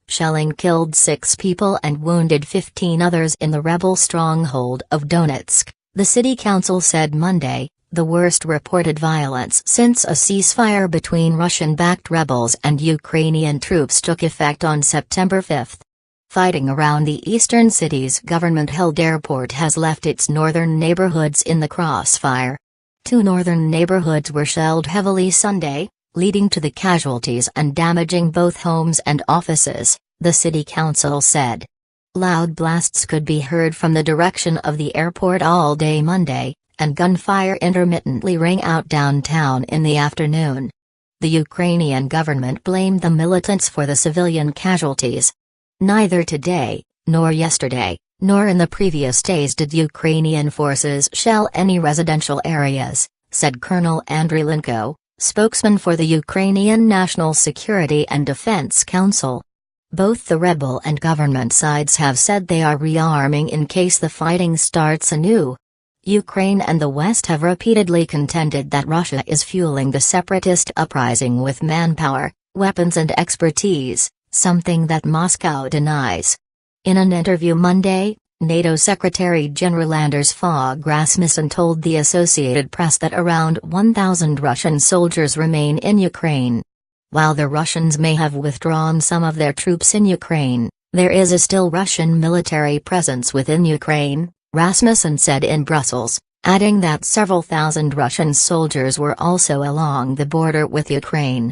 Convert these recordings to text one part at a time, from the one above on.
Shelling killed 6 people and wounded 15 others in the rebel stronghold of Donetsk, the city council said Monday, the worst reported violence since a ceasefire between Russian-backed rebels and Ukrainian troops took effect on September 5. Fighting around the eastern city's government-held airport has left its northern neighborhoods in the crossfire. 2 northern neighborhoods were shelled heavily Sunday, leading to the casualties and damaging both homes and offices, the city council said. Loud blasts could be heard from the direction of the airport all day Monday, and gunfire intermittently rang out downtown in the afternoon. The Ukrainian government blamed the militants for the civilian casualties. Neither today, nor yesterday, nor in the previous days did Ukrainian forces shell any residential areas, said Colonel Andriy Linko, spokesman for the Ukrainian National Security and Defense Council. Both the rebel and government sides have said they are rearming in case the fighting starts anew. Ukraine and the West have repeatedly contended that Russia is fueling the separatist uprising with manpower, weapons and expertise, something that Moscow denies. In an interview Monday, NATO Secretary-General Anders Fogh Rasmussen told the Associated Press that around 1,000 Russian soldiers remain in Ukraine. While the Russians may have withdrawn some of their troops in Ukraine, there is a still Russian military presence within Ukraine, Rasmussen said in Brussels, adding that several thousand Russian soldiers were also along the border with Ukraine.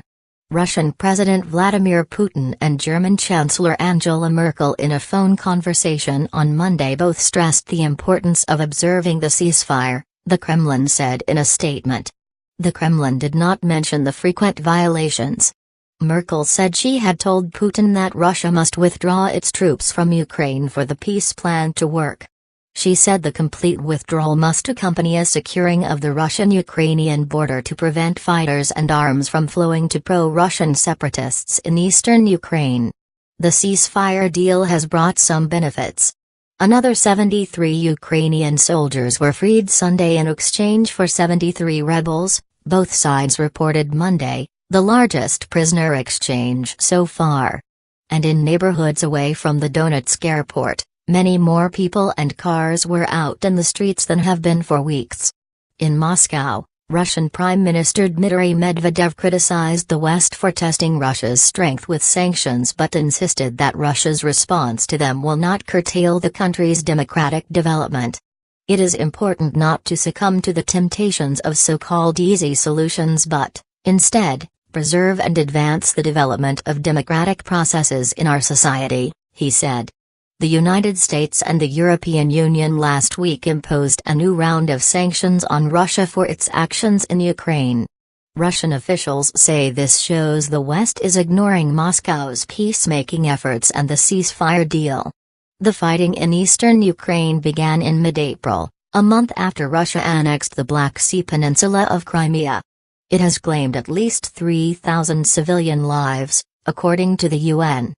Russian President Vladimir Putin and German Chancellor Angela Merkel in a phone conversation on Monday both stressed the importance of observing the ceasefire, the Kremlin said in a statement. The Kremlin did not mention the frequent violations. Merkel said she had told Putin that Russia must withdraw its troops from Ukraine for the peace plan to work. She said the complete withdrawal must accompany a securing of the Russian-Ukrainian border to prevent fighters and arms from flowing to pro-Russian separatists in eastern Ukraine. The ceasefire deal has brought some benefits. Another 73 Ukrainian soldiers were freed Sunday in exchange for 73 rebels, both sides reported Monday, the largest prisoner exchange so far. And in neighborhoods away from the Donetsk airport, many more people and cars were out in the streets than have been for weeks. In Moscow, Russian Prime Minister Dmitry Medvedev criticized the West for testing Russia's strength with sanctions but insisted that Russia's response to them will not curtail the country's democratic development. It is important not to succumb to the temptations of so-called easy solutions but, instead, preserve and advance the development of democratic processes in our society, he said. The United States and the European Union last week imposed a new round of sanctions on Russia for its actions in Ukraine. Russian officials say this shows the West is ignoring Moscow's peacemaking efforts and the ceasefire deal. The fighting in eastern Ukraine began in mid-April, a month after Russia annexed the Black Sea peninsula of Crimea. It has claimed at least 3,000 civilian lives, according to the UN.